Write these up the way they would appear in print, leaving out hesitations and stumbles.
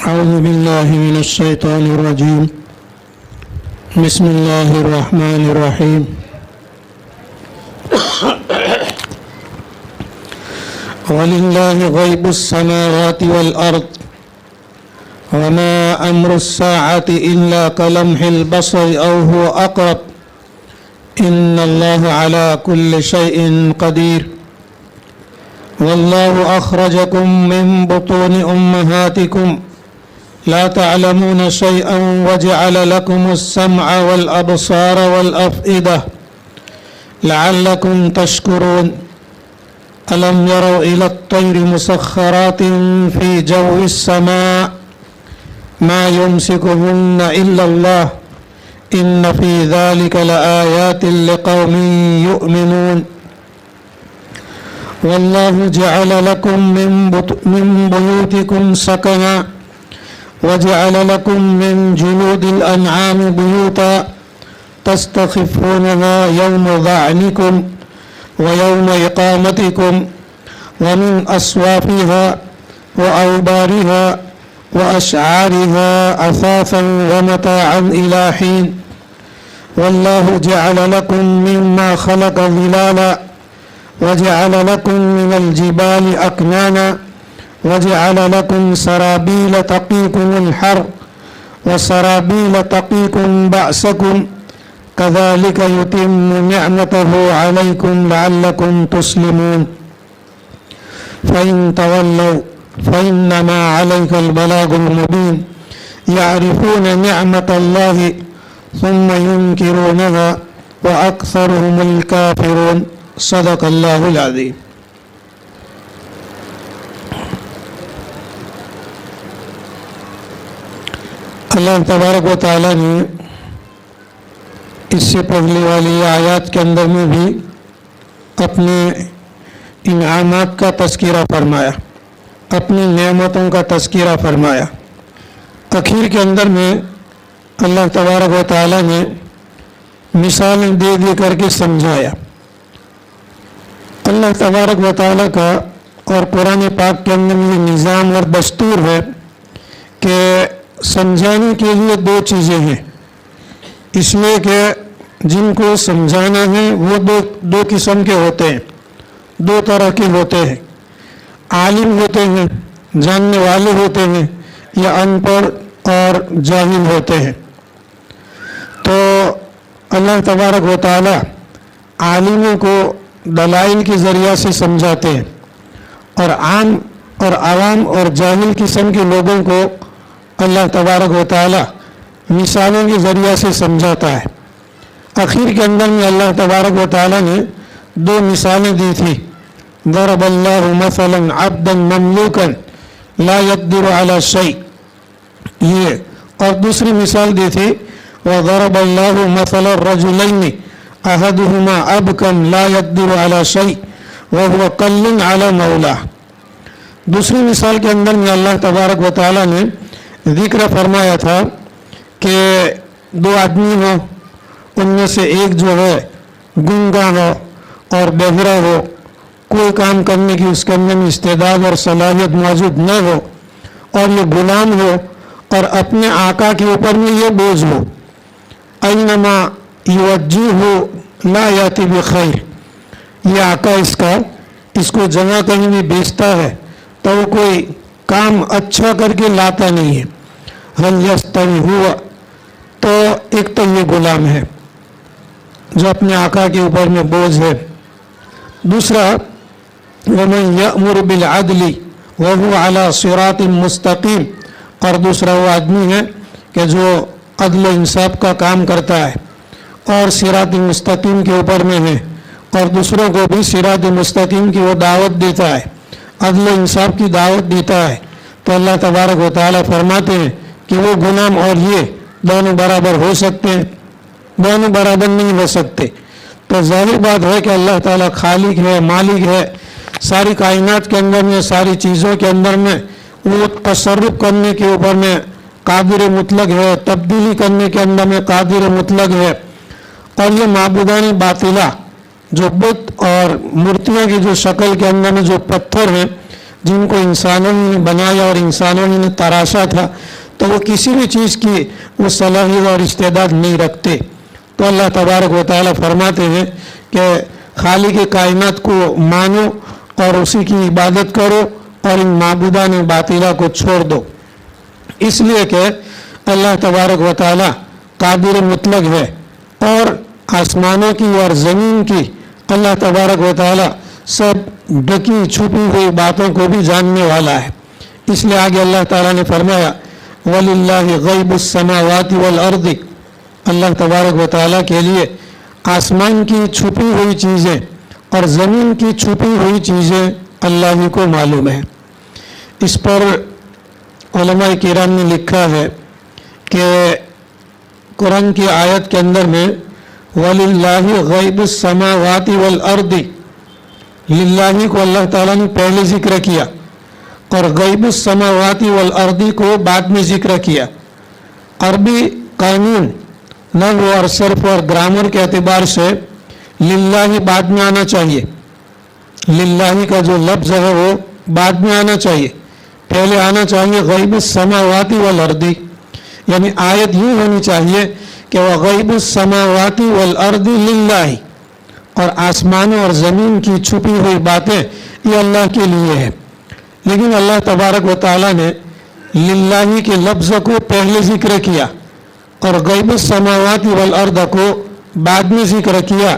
أعوذ بالله من الشيطان الرجيم. بسم الله الرحمن الرحيم. ولله غيب السماوات والأرض وما أمر الساعة إلا كلمح البصر أو هو أقرب إن الله على كل شيء قدير. والله أخرجكم من بطون أمهاتكم لا تعلمون شيئا وجعل لكم السمع والأبصار والأفئدة لعلكم تشكرون. ألم يروا إلى الطير مسخرات في جو السماء ما يمسكهن إلا الله إن في ذلك لآيات لقوم يؤمنون. والله جعل لكم من بيوتكم سكنا وجعل لكم من جلود الأنعام بيوتا تستخفونها يوم ظعنكم ويوم إقامتكم ومن أصوافها وأوبارها وأشعارها أثاثا ومتاعا إلى حين. والله جعل لكم مما خلق ظلالا وجعل لكم من الجبال أكنانا وجعل لكم سرابيل تقيكم الحر وسرابيل تقيكم بأسكم كذلك يتم نعمته عليكم لعلكم تسلمون. فإن تولوا فإنما عليك البلاغ المبين. يعرفون نعمة الله ثم ينكرونها وأكثرهم الكافرون. صدق اللہ العظیم. اللہ تبارک و تعالیٰ نے اس سے پہلے والی آیات کے اندر میں بھی اپنے انعامات کا تذکرہ فرمایا، اپنی نعمتوں کا تذکرہ فرمایا. اخیر کے اندر میں اللہ تبارک و تعالیٰ نے مثالیں دے دے کر کے سمجھایا. اللہ تبارک و تعالیٰ کا اور قرآن پاک کے اندر یہ نظام اور دستور ہے کہ سمجھانے کے لیے دو چیزیں ہیں. اس میں کہ جن کو سمجھانا ہے وہ دو قسم کے ہوتے ہیں، دو طرح کے ہوتے ہیں. عالم ہوتے ہیں، جاننے والے ہوتے ہیں، یا ان پڑھ اور جاہل ہوتے ہیں. تو اللہ تبارک و تعالیٰ عالموں کو دلائل کے ذریعہ سے سمجھاتے ہیں اور عام اور عوام اور جاہل قسم کے لوگوں کو اللہ تبارک و تعالی مثالوں کے ذریعہ سے سمجھاتا ہے. اخیر کے اندر میں اللہ تبارک و تعالی نے دو مثالیں دی تھی. ضرب اللہ مثلا عبدا مملوکا لا يقدر على شيء، یہ، اور دوسری مثال دی تھی وضرب اللہ مثلا الرجلین احدهما ابکم لا يقدر على شيء وهو کل على مولاه. دوسری مثال کے اندر میں اللہ تبارک و تعالیٰ نے ذکر فرمایا تھا کہ دو آدمی ہو، ان میں سے ایک جو ہے گنگا ہو اور بہرا ہو، کوئی کام کرنے کی اس کے اندر میں استعداد اور صلاحیت موجود نہ ہو، اور یہ غلام ہو اور اپنے آقا کے اوپر میں یہ بوجھ ہو. اینما یوجہہ لا یاتی بخیر، یہ آقا اس کو جگہ کہیں بھی بیچتا ہے تو وہ کوئی کام اچھا کر کے لاتا نہیں ہے. ہل یستوی ہوا، تو ایک تو یہ غلام ہے جو اپنے آقا کے اوپر میں بوجھ ہے. دوسرا ومن یأمر بالعدل وهو علی صراط مستقیم، اور دوسرا وہ آدمی ہے کہ جو عدل و انصاف کا کام کرتا ہے اور صراط مستقیم کے اوپر میں ہے، اور دوسروں کو بھی صراط مستقیم کی وہ دعوت دیتا ہے، عدل و انصاف کی دعوت دیتا ہے. تو اللہ تبارک و تعالیٰ فرماتے ہیں کہ وہ غلام اور یہ دونوں برابر ہو سکتے ہیں؟ دونوں برابر نہیں ہو سکتے. تو ظاہر بات ہے کہ اللہ تعالیٰ خالق ہے، مالک ہے، ساری کائنات کے اندر میں، ساری چیزوں کے اندر میں وہ تصرف کرنے کے اوپر میں قادر مطلق ہے، تبدیلی کرنے کے اندر میں قادر مطلق ہے. اور یہ معبودان باطلہ جو بت اور مورتیاں کی جو شکل کے اندر میں جو پتھر ہیں، جن کو انسانوں نے بنایا اور انسانوں نے تراشا تھا، تو وہ کسی بھی چیز کی وہ صلاحیت اور استعداد نہیں رکھتے. تو اللہ تبارک و تعالیٰ فرماتے ہیں کہ خالق کائنات کو مانو اور اسی کی عبادت کرو اور ان معبودان باطلہ کو چھوڑ دو، اس لیے کہ اللہ تبارک و تعالیٰ قادر مطلق ہے اور آسمانوں کی اور زمین کی اللہ تبارک و تعالیٰ سب ڈھکی چھپی ہوئی باتوں کو بھی جاننے والا ہے. اس لیے آگے اللہ تعالیٰ نے فرمایا وَلِلَّهِ غَيْبُ السَّمَاوَاتِ وَالْأَرْضِ، اللہ تبارک و تعالیٰ کے لیے آسمان کی چھپی ہوئی چیزیں اور زمین کی چھپی ہوئی چیزیں اللہ ہی کو معلوم ہے. اس پر علماء کرام نے لکھا ہے کہ قرآن کی آیت کے اندر میں وَلِلَّهِ غَيْبُ السَّمَاوَاتِ وَالْأَرْضِ، للہ کو اللہ تعالیٰ نے پہلے ذکر کیا اور غیب السماوات والارض کو بعد میں ذکر کیا. عربی قانون نحو اور صرف اور گرامر کے اعتبار سے للہ بعد میں آنا چاہیے. للہ کا جو لفظ ہے وہ بعد میں آنا چاہیے، پہلے آنا چاہیے غیب السماوات والارض. یعنی آیت یوں ہونی چاہیے کہ وہ غیب السماوات والارض للہ، اور آسمانوں اور زمین کی چھپی ہوئی باتیں یہ اللہ کے لیے ہے. لیکن اللہ تبارک و تعالیٰ نے للہ کے لفظ کو پہلے ذکر کیا اور غیب السماوات والارض کو بعد میں ذکر کیا،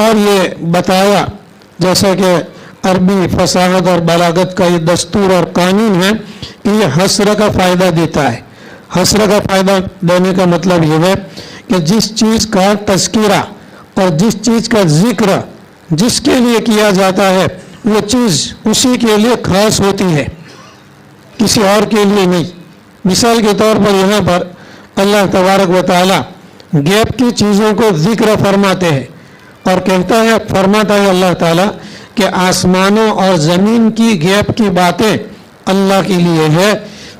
اور یہ بتایا جیسا کہ عربی فصاحت اور بلاغت کا یہ دستور اور قانون ہے کہ یہ حصر کا فائدہ دیتا ہے. حصر کا فائدہ دینے کا مطلب یہ ہے کہ جس چیز کا تذکرہ اور جس چیز کا ذکر جس کے لیے کیا جاتا ہے وہ چیز اسی کے لیے خاص ہوتی ہے، کسی اور کے لیے نہیں. مثال کے طور پر یہاں پر اللہ تبارک و تعالیٰ غیب کی چیزوں کو ذکر فرماتے ہیں اور فرماتا ہے اللہ تعالیٰ کہ آسمانوں اور زمین کی غیب کی باتیں اللہ کے لیے ہے.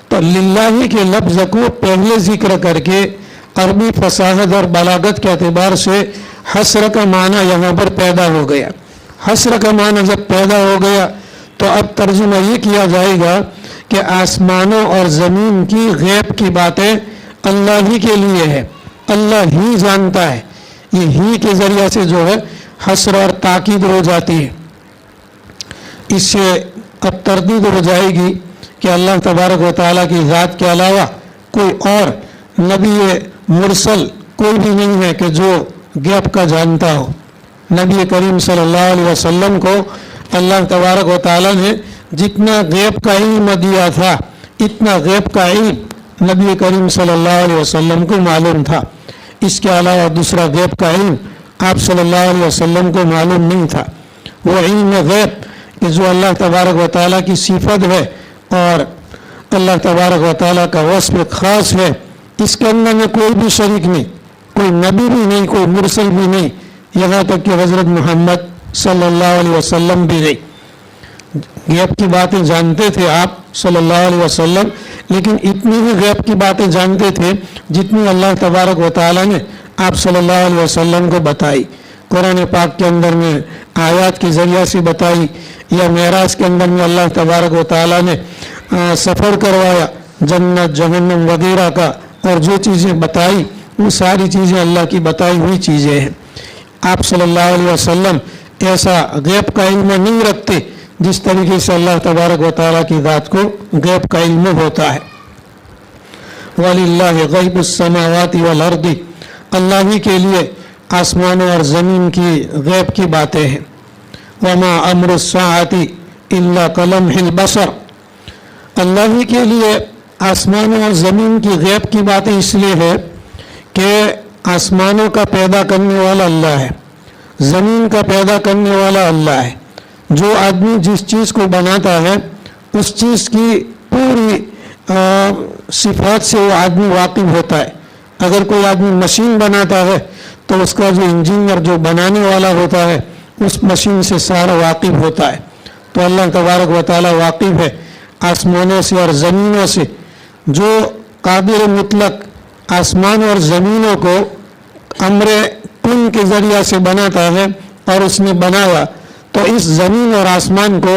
تو للہ کے لفظ کو پہلے ذکر کر کے عربی فصاحت اور بلاغت کے اعتبار سے حصر کا معنی یہاں پر پیدا ہو گیا. حصر کا معنی جب پیدا ہو گیا تو اب ترجمہ یہ کیا جائے گا کہ آسمانوں اور زمین کی غیب کی باتیں اللہ ہی کے لیے ہے، اللہ ہی جانتا ہے. یہ ہی کے ذریعے سے جو ہے حصر اور تاکید ہو جاتی ہے. اس سے اب تردید ہو جائے گی کہ اللہ تبارک و تعالیٰ کی ذات کے علاوہ کوئی اور نبی مرسل کوئی بھی نہیں ہے کہ جو غیب کا جانتا ہو. نبی کریم صلی اللہ علیہ وسلم کو اللہ تبارک و تعالیٰ نے جتنا غیب کا علم دیا تھا اتنا غیب کا علم نبی کریم صلی اللہ علیہ وسلم کو معلوم تھا. اس کے علاوہ دوسرا غیب کا علم آپ صلی اللہ علیہ وسلم کو معلوم نہیں تھا. وہ علم غیب کہ جو اللہ تبارک و تعالیٰ کی صفت ہے اور اللہ تبارک و تعالیٰ کا وصف خاص ہے، اس کے اندر میں کوئی بھی شریک نہیں، کوئی نبی بھی نہیں، کوئی مرسل بھی نہیں، یہاں تک کہ حضرت محمد صلی اللہ علیہ وسلم بھی نہیں. غیب کی باتیں جانتے تھے آپ صلی اللہ علیہ وسلم، لیکن اتنی ہی غیب کی باتیں جانتے تھے جتنی اللہ تبارک و تعالیٰ نے آپ صلی اللہ علیہ وسلم کو بتائی. قرآن پاک کے اندر میں آیات کے ذریعے سے بتائی، یا معراج کے اندر میں اللہ تبارک و تعالیٰ نے سفر کروایا جنت جہنم وغیرہ کا، اور جو چیزیں بتائی وہ ساری چیزیں اللہ کی بتائی ہوئی چیزیں ہیں. آپ صلی اللہ علیہ وسلم ایسا غیب کا علم نہیں رکھتے جس طریقے سے اللہ تبارک و تعالیٰ کی ذات کو غیب کا علم ہوتا ہے. وَلِلَّهِ غَيْبُ السَّمَاوَاتِ وَالْأَرْضِ، اللہ ہی کے لیے آسمانوں اور زمین کی غیب کی باتیں ہیں. وَمَا أَمْرُ السَّاعَةِ إِلَّا كَلَمْحِ الْبَصَرِ، اللہ ہی کے لیے آسمانوں اور زمین کی غیب کی باتیں اس لیے ہے کہ آسمانوں کا پیدا کرنے والا اللہ ہے، زمین کا پیدا کرنے والا اللہ ہے. جو آدمی جس چیز کو بناتا ہے اس چیز کی پوری صفات سے وہ آدمی واقف ہوتا ہے. اگر کوئی آدمی مشین بناتا ہے تو اس کا جو انجینئر جو بنانے والا ہوتا ہے اس مشین سے سارا واقف ہوتا ہے. تو اللہ تبارک و تعالیٰ واقف ہے آسمانوں سے اور زمینوں سے. جو قادر مطلق آسمان اور زمینوں کو امر کن کے ذریعے سے بناتا ہے اور اس نے بنایا، تو اس زمین اور آسمان کو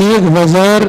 1000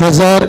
1000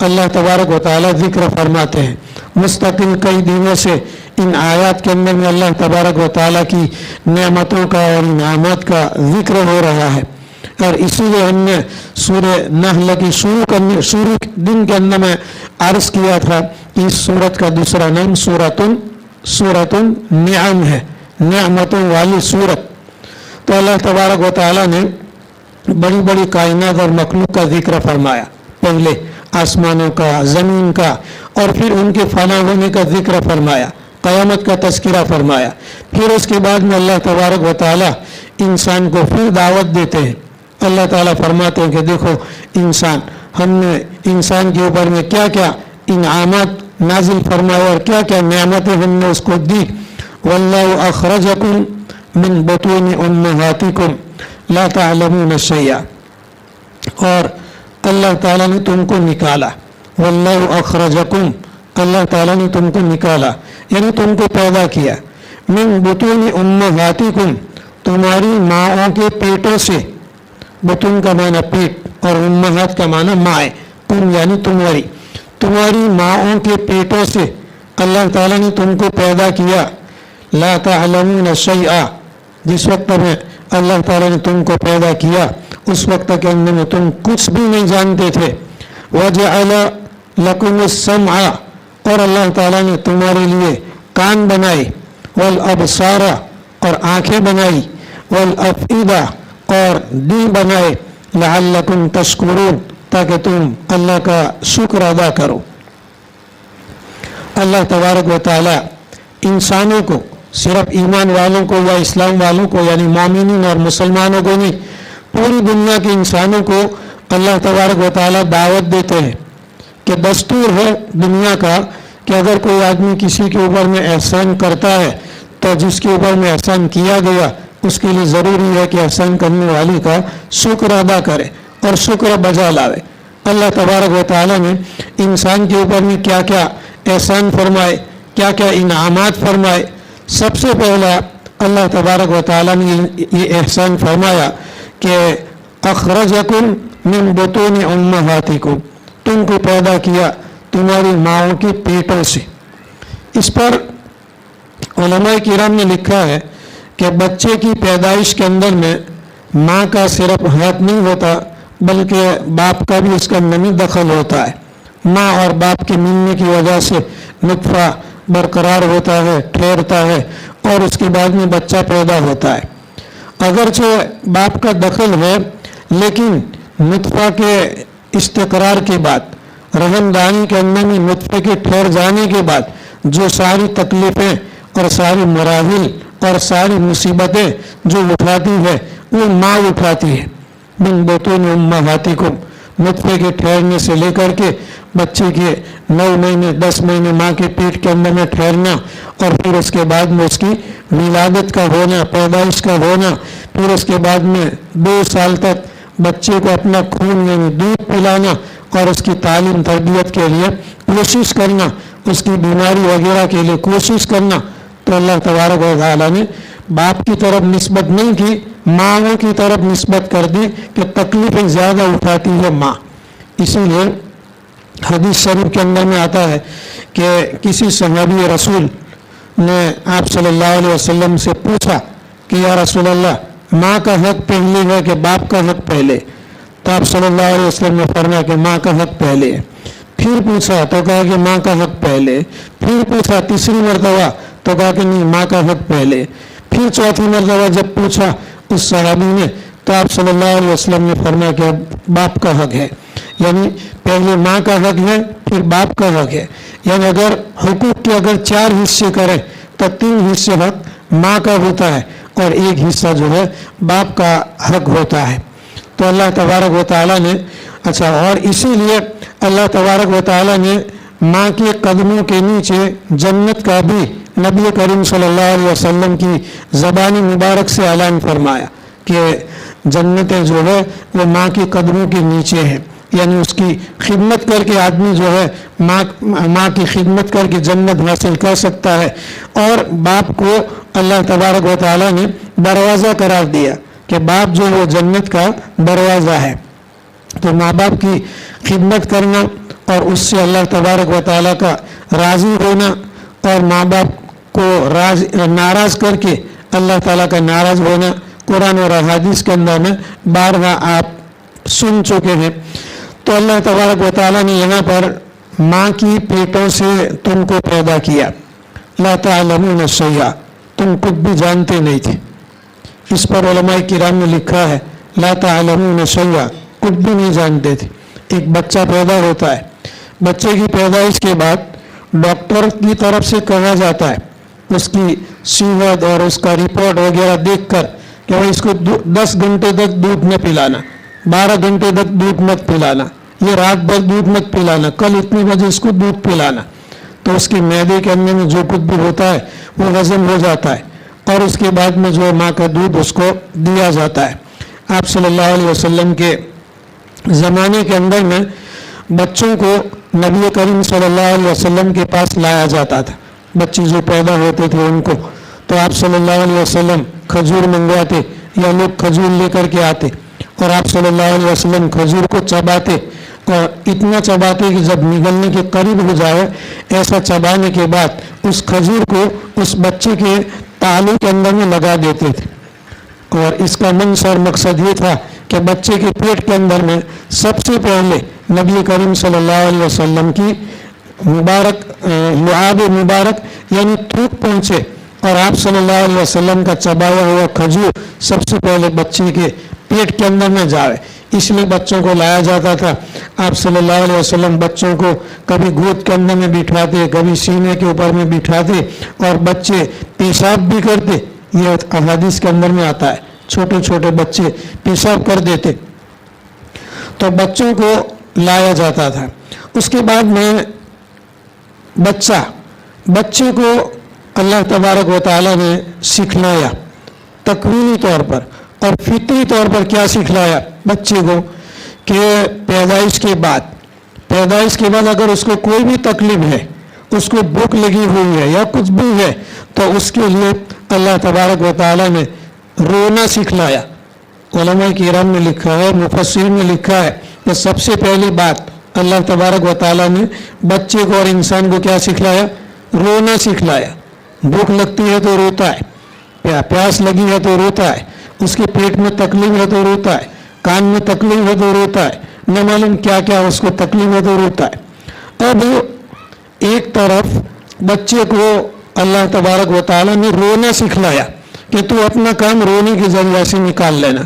اللہ تبارک و تعالی ذکر فرماتے ہیں. مستقل کئی دنوں سے ان آیات کے اندر میں اللہ تبارک و تعالی کی نعمتوں کا اور انعامات کا ذکر ہو رہا ہے. اور اسی لیے ہم نے سورہ نحل کی شروع دن کے اندر میں عرض کیا تھا کہ اس سورت کا دوسرا نام سورۃ النعم ہے، نعمتوں والی سورت. تو اللہ تبارک و تعالی نے بڑی بڑی کائنات اور مخلوق کا ذکر فرمایا. پہلے آسمانوں کا، زمین کا، اور پھر ان کے فنا ہونے کا ذکر فرمایا، قیامت کا تذکرہ فرمایا. پھر اس کے بعد میں اللہ تبارک و تعالی انسان کو پھر دعوت دیتے ہیں. اللہ تعالیٰ فرماتے ہیں کہ دیکھو انسان، ہم نے انسان کے اوپر میں کیا کیا انعامات نازل فرمائے اور کیا کیا نعمتیں ہم نے اس کو دی. واللہ اخرجکم من بطون امہاتکم لا تعلمون شیئا، اور اللہ تعالیٰ نے تم کو نکالا. واللہ اخرجکم، اللہ تعالیٰ نے تم کو نکالا یعنی تم کو پیدا کیا. من بطون امہاتکم، تمہاری ماؤں کے پیٹوں سے. بطون کا معنی پیٹ اور امہات کا معنی مائیں. تم یعنی تمہاری ماؤں کے پیٹوں سے اللہ تعالیٰ نے تم کو پیدا کیا. لا تعلمون شیئا، جس وقت میں اللہ تعالیٰ نے تم کو پیدا کیا اس وقت کے اندر میں تم کچھ بھی نہیں جانتے تھے. وجعل لکم السمع، اور اللہ تعالیٰ نے تمہارے لیے کان بنائے. والابصار، اور آنکھیں بنائی. والافئدہ، اور دل بنائے. لعلکم تشکرون، تاکہ تم اللہ کا شکر ادا کرو. اللہ تبارک و تعالی انسانوں کو، صرف ایمان والوں کو یا اسلام والوں کو یعنی مومنین اور مسلمانوں کو نہیں، پوری دنیا کے انسانوں کو اللہ تبارک و تعالی دعوت دیتے ہیں کہ دستور ہے دنیا کا کہ اگر کوئی آدمی کسی کے اوپر میں احسان کرتا ہے تو جس کے اوپر میں احسان کیا گیا اس کے لیے ضروری ہے کہ احسان کرنے والی کا شکر ادا کرے اور شکر بجا لاوے. اللہ تبارک و تعالی نے انسان کے اوپر میں کیا کیا احسان فرمائے، کیا کیا انعامات فرمائے. سب سے پہلا اللہ تبارک و تعالی نے یہ احسان فرمایا کہ اخرجکم من بطون امہاتکم، تم کو پیدا کیا تمہاری ماؤں کے پیٹوں سے. اس پر علماء کرام نے لکھا ہے کہ بچے کی پیدائش کے اندر میں ماں کا صرف ہاتھ نہیں ہوتا بلکہ باپ کا بھی اس کے اندر میں دخل ہوتا ہے. ماں اور باپ کے ملنے کی وجہ سے نطفہ برقرار ہوتا ہے، ٹھہرتا ہے اور اس کے بعد میں بچہ پیدا ہوتا ہے. اگرچہ باپ کا دخل ہے لیکن نطفہ کے استقرار کے بعد، رحم دانی کے اندر میں نطفے کے ٹھہر جانے کے بعد جو ساری تکلیفیں اور ساری مراحل اور ساری مصیبتیں جو اٹھاتی ہے وہ ماں اٹھاتی ہے. من بطون امہاتکم، نطفے کے ٹھہرنے سے لے کر کے بچے کے 9 مہینے 10 مہینے ماں کے پیٹ کے اندر میں ٹھہرنا اور پھر اس کے بعد میں اس کی ولادت کا ہونا، پیدائش کا ہونا، پھر اس کے بعد میں 2 سال تک بچے کو اپنا خون یعنی دودھ پلانا اور اس کی تعلیم تربیت کے لیے کوشش کرنا، اس کی بیماری وغیرہ کے لیے کوشش کرنا. تو اللہ تبارک و تعالیٰ نے باپ کی طرف نسبت نہیں کی، ماں کی طرف نسبت کر دی کہ تکلیفیں زیادہ اٹھاتی ہے ماں. اسی لیے حدیث شریف کے اندر میں آتا ہے کہ کسی صحابی رسول نے آپ صلی اللہ علیہ وسلم سے پوچھا کہ یا رسول اللہ، ماں کا حق پہلے ہے کہ باپ کا حق پہلے؟ تو آپ صلی اللہ علیہ وسلم نے فرمایا کہ ماں کا حق پہلے ہے. پھر پوچھا تو کہا کہ ماں کا حق پہلے. پھر پوچھا تیسری مرتبہ تو کہا کہ نہیں، ماں کا حق پہلے. پھر چوتھی مرتبہ جب پوچھا اس صحابی نے تو آپ صلی اللہ علیہ وسلم نے فرمایا کہ باپ کا حق ہے. یعنی پہلے ماں کا حق ہے پھر باپ کا حق ہے. یعنی اگر حقوق کے اگر 4 حصے کریں تو 3 حصے حق ماں کا ہوتا ہے اور 1 حصہ جو ہے باپ کا حق ہوتا ہے. تو اللہ تبارک و تعالیٰ نے اور اسی لیے اللہ تبارک و تعالیٰ نے ماں کے قدموں کے نیچے جنت کا بھی نبی کریم صلی اللہ علیہ وسلم کی زبان مبارک سے اعلان فرمایا کہ جنتیں جو ہے وہ ماں کے قدموں کے نیچے ہیں. یعنی اس کی خدمت کر کے آدمی جو ہے ماں کی خدمت کر کے جنت حاصل کر سکتا ہے. اور باپ کو اللہ تبارک و تعالیٰ نے دروازہ قرار دیا کہ باپ جو وہ جنت کا دروازہ ہے. تو ماں باپ کی خدمت کرنا اور اس سے اللہ تبارک و تعالیٰ کا راضی ہونا اور ماں باپ کو ناراض کر کے اللہ تعالیٰ کا ناراض ہونا قرآن اور احادیث کے اندر میں بارہا آپ سن چکے ہیں۔ تو اللہ تبارک و تعالیٰ نے یہاں پر ماں کی پیٹوں سے تم کو پیدا کیا، لا تعلمون شیئا، تم کچھ بھی جانتے نہیں تھے۔ اس پر علماء کرام نے لکھا ہے لا تعلمون شیئا، کچھ بھی نہیں جانتے تھے۔ ایک بچہ پیدا ہوتا ہے، بچے کی پیدائش کے بعد ڈاکٹر کی طرف سے کہا جاتا ہے اس کی صحت اور اس کا رپورٹ وغیرہ دیکھ کر کہ اس کو 10 گھنٹے تک دودھ نہ پلانا، 12 گھنٹے تک دودھ مت پلانا، یہ رات بھر دودھ مت پلانا، کل اتنے بجے اس کو دودھ پلانا۔ تو اس کے معدے کے اندر میں جو کچھ بھی ہوتا ہے وہ ہضم ہو جاتا ہے اور اس کے بعد میں جو ماں کا دودھ اس کو دیا جاتا ہے۔ آپ صلی اللہ علیہ وسلم کے زمانے کے اندر میں بچوں کو نبی کریم صلی اللہ علیہ وسلم کے پاس لایا جاتا تھا، بچے جو پیدا ہوتے تھے ان کو، تو آپ صلی اللہ علیہ وسلم کھجور منگواتے یا لوگ کھجور لے کر کے آتے اور آپ صلی اللہ علیہ وسلم کھجور کو چباتے اور اتنا چباتے کہ جب نگلنے کے قریب ہو جائے، ایسا چبانے کے بعد اس کھجور کو اس بچے کے تالو کے اندر میں لگا دیتے تھے۔ اور اس کا منشا اور مقصد یہ تھا کہ بچے کے پیٹ کے اندر میں سب سے پہلے نبی کریم صلی اللہ علیہ وسلم کی مبارک لعاب مبارک یعنی تھوک پہنچے اور آپ صلی اللہ علیہ وسلم کا چبایا ہوا کھجور سب سے پہلے بچے کے پیٹ کے اندر میں جائے، اس لیے بچوں کو لایا جاتا تھا۔ آپ صلی اللہ علیہ وسلم بچوں کو کبھی گود کے اندر میں بٹھاتے، کبھی سینے کے اوپر میں بٹھاتے اور بچے پیشاب بھی کرتے، یہ احادیث کے اندر میں آتا ہے، چھوٹے چھوٹے بچے پیشاب کر دیتے، تو بچوں کو لایا جاتا تھا۔ اس کے بعد میں بچے کو اللہ تبارک و تعالیٰ نے سکھلایا تکوینی طور پر اور فطری طور پر۔ کیا سکھلایا بچے کو کہ پیدائش کے بعد اگر اس کو کوئی بھی تکلیف ہے، اس کو بھوک لگی ہوئی ہے یا کچھ بھی ہے، تو اس کے لیے اللہ تبارک و تعالیٰ نے رونا سکھلایا۔ علماء کرام نے لکھا ہے، مفسرین نے لکھا ہے کہ سب سے پہلی بات اللہ تبارک و تعالیٰ نے بچے کو اور انسان کو کیا سکھلایا؟ رونا سکھلایا۔ بھوک لگتی ہے تو روتا ہے، پیاس لگی ہے تو روتا ہے، اس کے پیٹ میں تکلیف ہے تو روتا ہے، کان میں تکلیف ہے تو روتا ہے، نہ معلوم کیا کیا اس کو تکلیف ہے تو روتا ہے۔ اب ایک طرف بچے کو اللہ تبارک و تعالیٰ نے رونا سکھلایا کہ تو اپنا کام رونے کے ذریعے سے نکال لینا،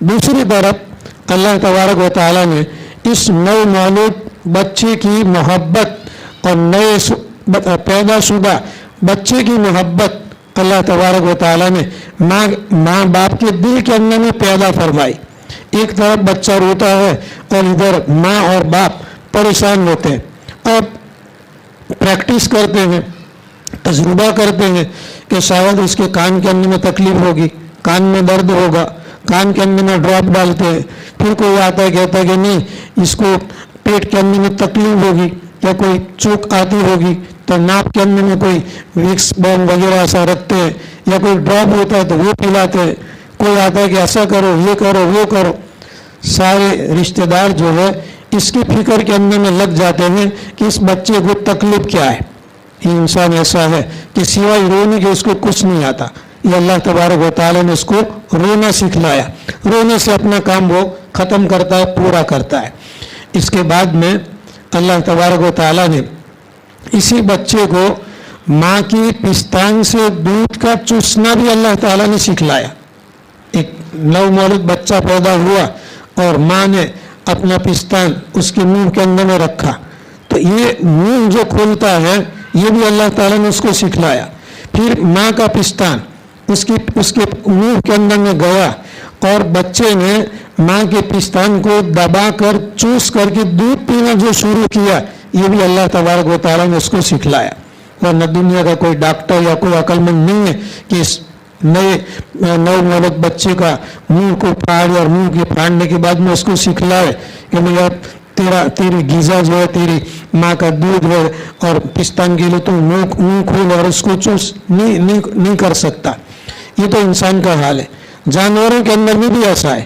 دوسری طرف اللہ تبارک و تعالیٰ نے اس نو مولود بچے کی محبت اور نئے پیدا شدہ بچے کی محبت اللہ تبارک و تعالیٰ نے ماں باپ کے دل کے اندر میں پیدا فرمائی۔ ایک طرف بچہ روتا ہے اور ادھر ماں اور باپ پریشان ہوتے ہیں اور پریکٹس کرتے ہیں، تجربہ کرتے ہیں کہ شاید اس کے کان کے اندر میں تکلیف ہوگی، کان میں درد ہوگا، کان کے اندر میں ڈراپ ڈالتے ہیں، پھر کوئی آتا ہے کہتا ہے کہ نہیں اس کو پیٹ کے اندر میں تکلیف ہوگی یا کوئی چوک آتی ہوگی تو ناپ کے اندر میں کوئی وکس بام وغیرہ ایسا رکھتے ہیں یا کوئی ڈراپ ہوتا ہے تو وہ پلاتے ہیں، کوئی آتا ہے کہ ایسا کرو، یہ کرو، وہ کرو۔ سارے رشتہ دار جو ہے اس کی فکر کے اندر میں لگ جاتے ہیں کہ اس بچے کو تکلیف کیا ہے۔ یہ انسان ایسا ہے کہ سوائے رونے کے اس کو کچھ نہیں آتا۔ یہ اللہ تبارک و تعالیٰ نے اس کو رونا سکھلایا، رونے سے اپنا کام وہ ختم کرتا ہے، پورا کرتا ہے۔ اس کے بعد میں اللہ تبارک و تعالیٰ نے اسی بچے کو ماں کی پستان سے دودھ کا چوسنا بھی اللہ تعالیٰ نے سکھلایا۔ ایک نو مولود بچہ پیدا ہوا اور ماں نے اپنا پستان اس کے منہ کے اندر میں رکھا، تو یہ منہ جو کھولتا ہے یہ بھی اللہ تعالیٰ نے اس کو سکھلایا۔ پھر ماں کا پستان اس کے منہ کے اندر میں گیا اور بچے نے ماں کے پستان کو دبا کر چوس کر کے دودھ پینا جو شروع کیا، یہ بھی اللہ تبارک و تعالیٰ نے اس کو سکھلایا۔ ورنہ دنیا کا کوئی ڈاکٹر یا کوئی عقل مند نہیں ہے کہ اس نو مولود بچے کا منہ کو پھاڑے اور منہ کے پھاڑنے کے بعد میں اس کو سکھلائے کہ بھیا تیری غذا جو ہے تیری ماں کا دودھ ہے اور پستان کے لیے تو منہ کھول اور اس کو چوس نہیں کر سکتا۔ یہ تو انسان کا حال ہے، جانوروں کے اندر میں بھی ایسا ہے۔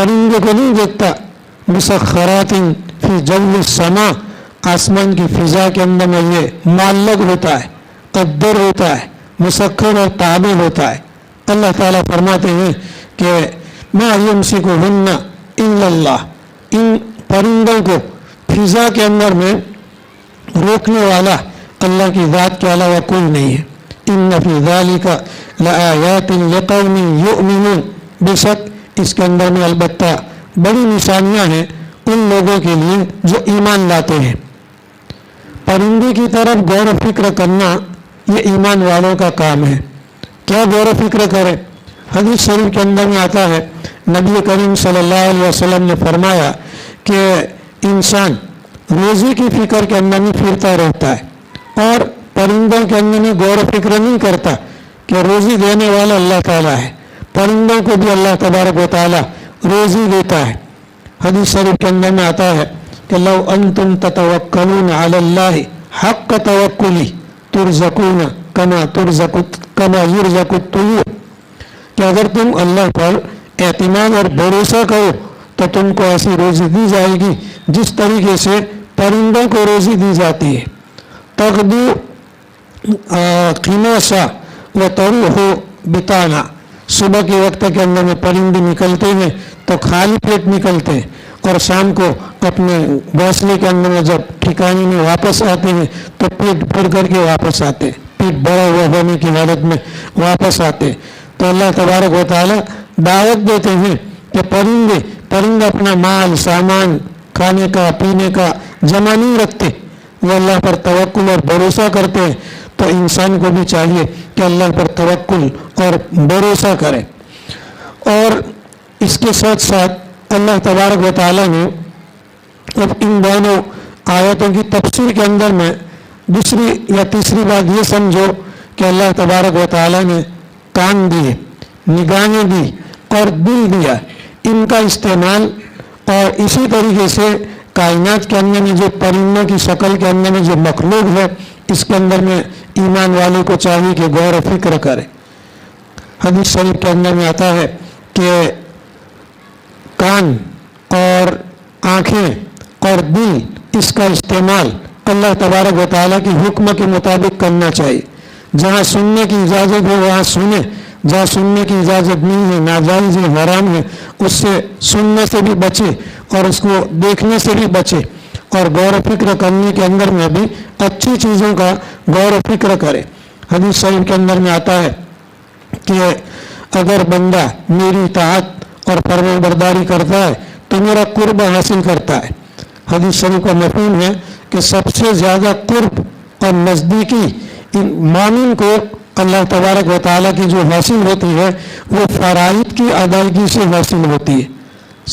پرندے کو نہیں دیکھتا، مسخرات فی جو السما، آسمان کی فضا کے اندر میں یہ معلق ہوتا ہے، قدر ہوتا ہے، مسخر اور تابع ہوتا ہے۔ اللہ تعالیٰ فرماتے ہیں کہ ما یمسکہن الا اللہ، ان پرندوں کو فضا کے اندر میں روکنے والا اللہ کی ذات کے علاوہ کوئی نہیں ہے۔ ان فی ذلک لآیات لقوم یؤمنون، بے شک اس کے اندر میں البتہ بڑی نشانیاں ہیں ان لوگوں کے لیے جو ایمان لاتے ہیں۔ پرندے کی طرف غور و فکر کرنا یہ ایمان والوں کا کام ہے۔ کیا غور و فکر کرے؟ حدیث شریف کے اندر میں آتا ہے، نبی کریم صلی اللہ علیہ وسلم نے فرمایا کہ انسان روزی کی فکر کے اندر میں پھرتا رہتا ہے اور پرندوں کے اندر میں غور و فکر نہیں کرتا کہ روزی دینے والا اللہ تعالیٰ ہے، پرندوں کو بھی اللہ تبارک و تعالیٰ روزی دیتا ہے۔ حدیث شریف کے اندر میں آتا ہے کہ لو انتم تتوکلون علی اللہ حق توکلی ترزقون کما یرزق الطیور، کہ اگر تم اللہ پر اعتماد اور بھروسہ کرو تو تم کو ایسی روزی دی جائے گی جس طریقے سے پرندوں کو روزی دی جاتی ہے۔ تغدو خماسا و تروح بطانا، صبح کے وقت کے اندر میں پرندے نکلتے ہیں تو خالی پیٹ نکلتے ہیں اور شام کو اپنے گھونسلے کے اندر میں جب ٹھکانے میں واپس آتے ہیں تو پیٹ بھر کر کے واپس آتے ہیں، پیٹ بھرا ہوا ہونے کی حالت میں واپس آتے ہیں۔ تو اللہ تبارک و تعالیٰ دعوت دیتے ہیں کہ پرندے اپنا مال سامان کھانے کا پینے کا جمع نہیں رکھتے، وہ اللہ پر توکل اور بھروسہ کرتے ہیں۔ تو انسان کو بھی چاہیے کہ اللہ پر توکل اور بھروسہ کرے۔ اور اس کے ساتھ ساتھ اللہ تبارک و تعالیٰ نے اب ان دونوں آیتوں کی تفسیر کے اندر میں دوسری یا تیسری بات یہ سمجھو کہ اللہ تبارک و تعالیٰ نے کان دیے، نگاہیں دی اور دل دیا، ان کا استعمال اور اسی طریقے سے کائنات کے اندر میں جو پرندوں کی شکل کے اندر میں جو مخلوق ہے اس کے اندر میں ایمان والوں کو چاہیے کہ غور و فکر کرے۔ حدیث شریف کے اندر میں آتا ہے کہ کان اور آنکھیں اور دل، اس کا استعمال اللہ تبارک و تعالیٰ کی حکم کے مطابق کرنا چاہیے۔ جہاں سننے کی اجازت ہے وہاں سنیں، جہاں سننے کی اجازت نہیں ہے، ناجائز ہے، حرام ہے، اس سے سننے سے بھی بچے اور اس کو دیکھنے سے بھی بچے، اور غور و فکر کرنے کے اندر میں بھی اچھی چیزوں کا غور و فکر کرے۔ حدیث شریف کے اندر میں آتا ہے کہ اگر بندہ میری اطاعت اور فرمانبرداری کرتا ہے تو میرا قرب حاصل کرتا ہے۔ حدیث شریف کا مفہوم ہے کہ سب سے زیادہ قرب اور نزدیکی مومن کو اللہ تبارک و تعالیٰ کی جو حاصل ہوتی ہے وہ فرائض کی ادائیگی سے حاصل ہوتی ہے۔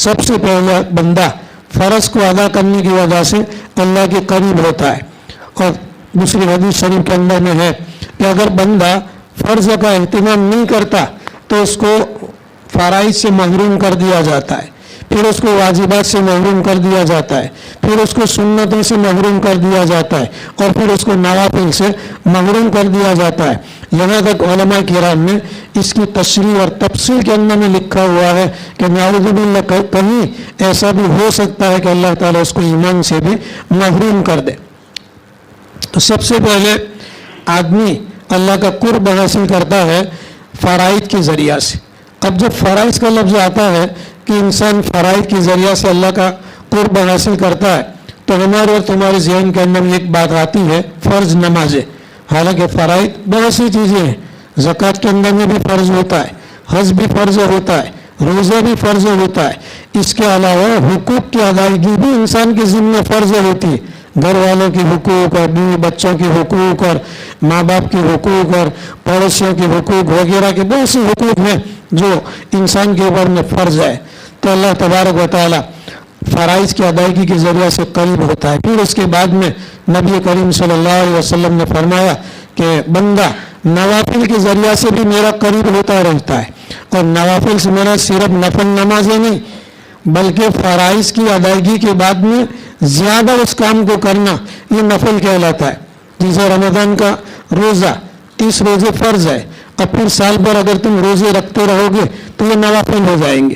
سب سے پہلے بندہ فرض کو ادا کرنے کی وجہ سے اللہ کے قریب ہوتا ہے۔ اور دوسری حدیث شریف کے اندر میں ہے کہ اگر بندہ فرض کا اہتمام نہیں کرتا تو اس کو فرائض سے محروم کر دیا جاتا ہے، پھر اس کو واجبات سے محروم کر دیا جاتا ہے، پھر اس کو سنتوں سے محروم کر دیا جاتا ہے، اور پھر اس کو نوافل سے محروم کر دیا جاتا ہے۔ یہاں تک علماء کرام نے اس کی تشریح اور تفصیل کے اندر میں لکھا ہوا ہے کہ نعوذ باللہ کہیں ایسا بھی ہو سکتا ہے کہ اللہ تعالیٰ اس کو ایمان سے بھی محروم کر دے۔ تو سب سے پہلے آدمی اللہ کا قرب حاصل کرتا ہے فرائض کے ذریعہ سے۔ اب جب فرائض کا لفظ آتا ہے کہ انسان فرائض کے ذریعہ سے اللہ کا قرب حاصل کرتا ہے تو ہمارے اور تمہارے ذہن کے اندر ایک بات آتی ہے، فرض نمازیں۔ حالانکہ فرائض بہت سی چیزیں ہیں، زکوٰۃ کے اندر میں بھی فرض ہوتا ہے، حج بھی فرض ہوتا ہے، روزہ بھی فرض ہوتا ہے۔ اس کے علاوہ حقوق کی ادائیگی بھی انسان کے ذمہ فرض ہوتی ہے، گھر والوں کے حقوق اور بیوی بچوں کے حقوق اور ماں باپ کے حقوق اور پڑوسیوں کے حقوق وغیرہ کے بہت سے حقوق ہیں جو انسان کے اوپر میں فرض ہے۔ تو اللہ تبارک و تعالیٰ فرائض کی ادائیگی کے ذریعے سے قریب ہوتا ہے۔ پھر اس کے بعد میں نبی کریم صلی اللہ علیہ وسلم نے فرمایا کہ بندہ نوافل کے ذریعے سے بھی میرا قریب ہوتا رہتا ہے، اور نوافل سے میرا صرف نفل نمازیں نہیں بلکہ فرائض کی ادائیگی کے بعد میں زیادہ اس کام کو کرنا یہ نفل کہلاتا ہے۔ جیسے رمضان کا روزہ 30 روزے فرض ہے، اور پھر سال بھر اگر تم روزے رکھتے رہو گے تو یہ نوافل ہو جائیں گے۔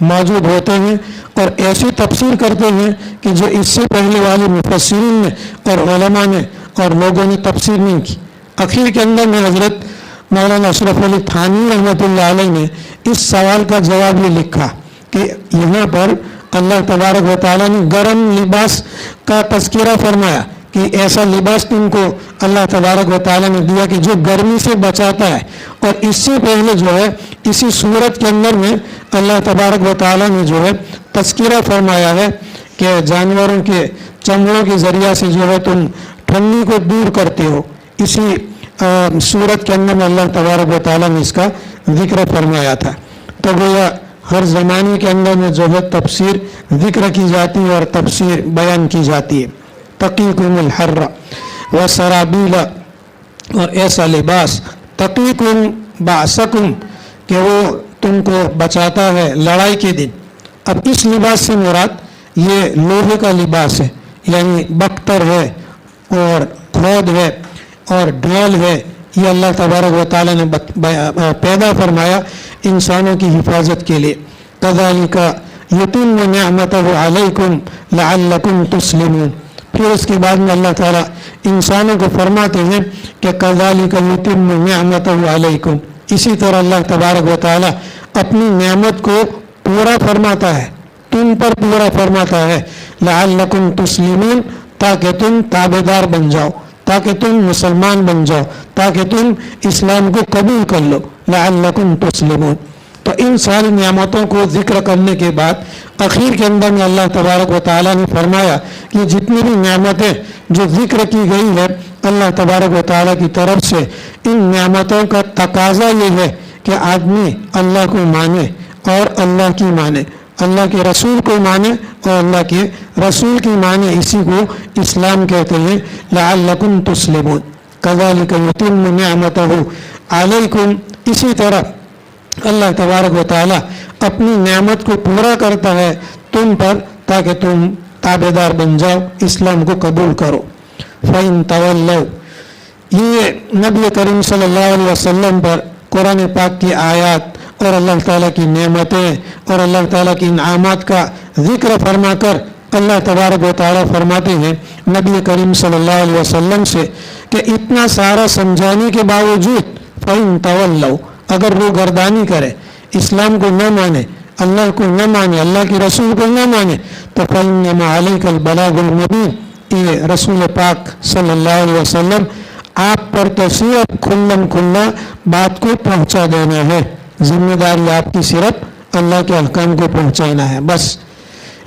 موجود ہوتے ہیں اور ایسی تفسیر کرتے ہیں کہ جو اس سے پہلے والے مفسرین نے اور علماء نے اور لوگوں نے تفسیر نہیں کی۔ اخیر کے اندر میں حضرت مولانا اشرف علی تھانوی رحمۃ اللہ علیہ نے اس سوال کا جواب یہ لکھا کہ یہاں پر اللہ تبارک و تعالیٰ نے گرم لباس کا تذکرہ فرمایا کہ ایسا لباس تم کو اللہ تبارک و تعالیٰ نے دیا کہ جو گرمی سے بچاتا ہے، اور اس سے پہلے جو ہے اسی صورت کے اندر میں اللہ تبارک و تعالیٰ نے جو ہے تذکرہ فرمایا ہے کہ جانوروں کے چمڑوں کے ذریعہ سے جو ہے تم ٹھنڈی کو دور کرتے ہو۔ اسی صورت کے اندر میں اللہ تبارک و تعالیٰ نے اس کا ذکر فرمایا تھا۔ تو گویا ہر زمانے کے اندر میں جو ہے تفسیر ذکر کی جاتی ہے اور تفسیر بیان کی جاتی ہے۔ تقیکم الحر وسرابیل، اور ایسا لباس تقیکم باسکم کہ وہ تم کو بچاتا ہے لڑائی کے دن۔ اب اس لباس سے مراد یہ لوہے کا لباس ہے، یعنی بختر ہے اور کھود ہے اور ڈھول ہے، یہ اللہ تبارک و تعالیٰ نے پیدا فرمایا انسانوں کی حفاظت کے لیے۔ کذالک یتم نعمتہ علیکم لعلکم تسلمون۔ پھر اس کے بعد میں اللہ تعالیٰ انسانوں کو فرماتے ہیں کہ کذالک یتم نعمتہ علیکم، اسی طرح اللہ تبارک و تعالیٰ اپنی نعمت کو پورا فرماتا ہے، تم پر پورا فرماتا ہے، لعلکم تسلمون، تاکہ تم تابعدار بن جاؤ، تاکہ تم مسلمان بن جاؤ، تاکہ تم اسلام کو قبول کر لو، لعلکم تسلمون۔ تو ان ساری نعمتوں کو ذکر کرنے کے بعد اخیر کے اندر میں اللہ تبارک و تعالیٰ نے فرمایا کہ جتنی بھی نعمتیں جو ذکر کی گئی ہے اللہ تبارک و تعالیٰ کی طرف سے، ان نعمتوں کا تقاضا یہ ہے کہ آدمی اللہ کو مانے اور اللہ کی مانے، اللہ کے رسول کو مانے اور اللہ کے رسول کی مانے، اسی کو اسلام کہتے ہیں، لعلکم تسلمون۔ کذالک یتم نعمتہ علیکم، اسی طرح اللہ تبارک و تعالیٰ اپنی نعمت کو پورا کرتا ہے تم پر تاکہ تم تابعدار بن جاؤ، اسلام کو قبول کرو۔ فَإِن تَوَلَّوْا، یہ نبی کریم صلی اللہ علیہ وسلم پر قرآن پاک کی آیات اور اللہ تعالیٰ کی نعمتیں اور اللہ تعالیٰ کی انعامات کا ذکر فرما کر اللہ تبارک و تعالیٰ فرماتے ہیں نبی کریم صلی اللہ علیہ وسلم سے کہ اتنا سارا سمجھانے کے باوجود فَإِن تَوَلَّوْا، اگر وہ گردانی کرے، اسلام کو نہ مانے، اللہ کو نہ مانے، اللہ کے رسول کو نہ مانے، تو فَإِنَّمَا عَلَيْكَ الْبَلَاغُ الْمُبِينُ، یہ رسول پاک صلی اللہ علیہ وسلم آپ پر تو صرف کھلم کھلا بات کو پہنچا دینا ہے، ذمہ داری آپ کی صرف اللہ کے احکام کو پہنچانا ہے بس۔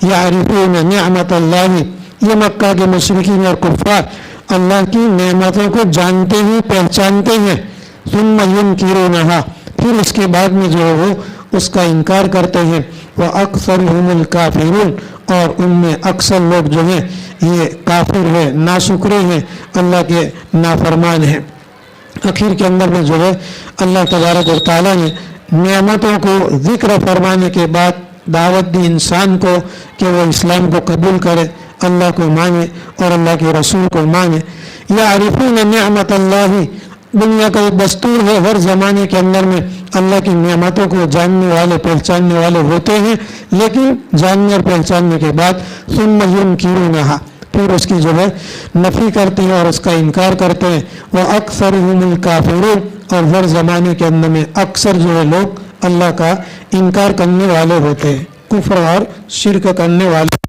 یعرفون نعمت اللہ، یہ مکہ کے مشرکین اور کفار اللہ کی نعمتوں کو جانتے ہیں، پہچانتے ہیں، ثم ینکرونہا، پھر اس کے بعد میں جو ہے وہ اس کا انکار کرتے ہیں، وَأَكْثَرُهُمُ الْكَافِرُونَ، اور ان میں اکثر لوگ جو ہیں یہ کافر ہیں، ناشکرے ہیں، اللہ کے نافرمان ہیں۔ آخر کے اندر میں جو ہے اللہ تبارک و تعالیٰ نے نعمتوں کو ذکر فرمانے کے بعد دعوت دی انسان کو کہ وہ اسلام کو قبول کرے، اللہ کو مانے اور اللہ کے رسول کو مانے۔ یعرفون نعمت اللہ، دنیا کا ایک دستور ہے، ہر زمانے کے اندر میں اللہ کی نعمتوں کو جاننے والے پہچاننے والے ہوتے ہیں، لیکن جاننے اور پہچاننے کے بعد ثم ینکرونہا، پھر اس کی جو ہے نفی کرتے ہیں اور اس کا انکار کرتے ہیں۔ وَأَكْثَرُهُمُ الْكَافِرُونَ، اور ہر زمانے کے اندر میں اکثر جو ہے لوگ اللہ کا انکار کرنے والے ہوتے ہیں، کفر اور شرک کرنے والے